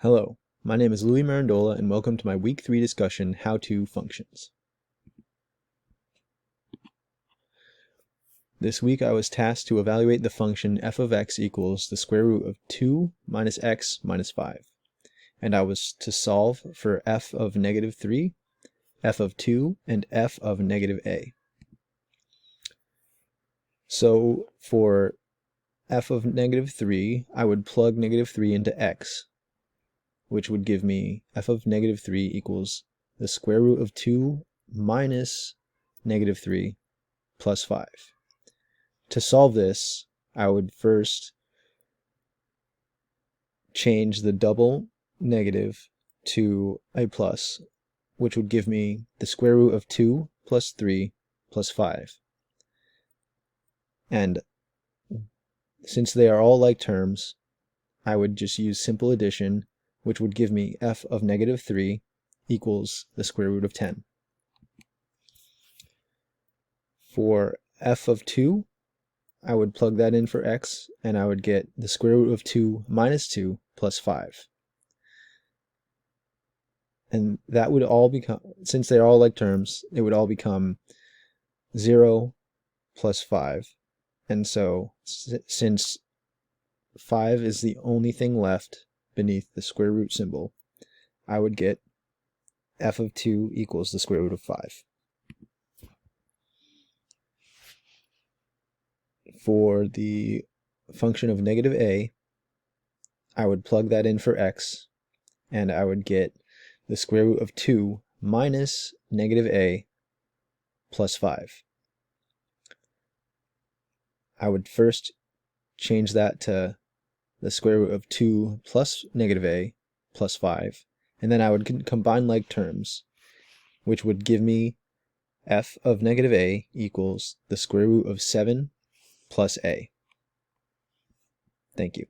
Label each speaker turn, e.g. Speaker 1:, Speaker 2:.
Speaker 1: Hello, my name is Louis Marandola and welcome to my Week 3 discussion, How to Functions. This week I was tasked to evaluate the function f of x equals the square root of 2 minus x minus 5. And I was to solve for f of negative 3, f of 2, and f of negative a. So for f of negative 3, I would plug negative 3 into x, which would give me f of negative 3 equals the square root of 2 minus negative 3 plus 5. To solve this, I would first change the double negative to a plus, which would give me the square root of 2 plus 3 plus 5. And since they are all like terms, I would just use simple addition, which would give me f of negative 3 equals the square root of 10. For f of 2, I would plug that in for x, and I would get the square root of 2 minus 2 plus 5. And that would all become, since they're all like terms, it would all become 0 plus 5. And so, since 5 is the only thing left beneath the square root symbol, I would get f of 2 equals the square root of 5. For the function of negative a, I would plug that in for x, and I would get the square root of 2 minus negative a plus 5. I would first change that to the square root of 2 plus negative a plus 5, and then I would combine like terms, which would give me f of negative a equals the square root of 7 plus a. Thank you.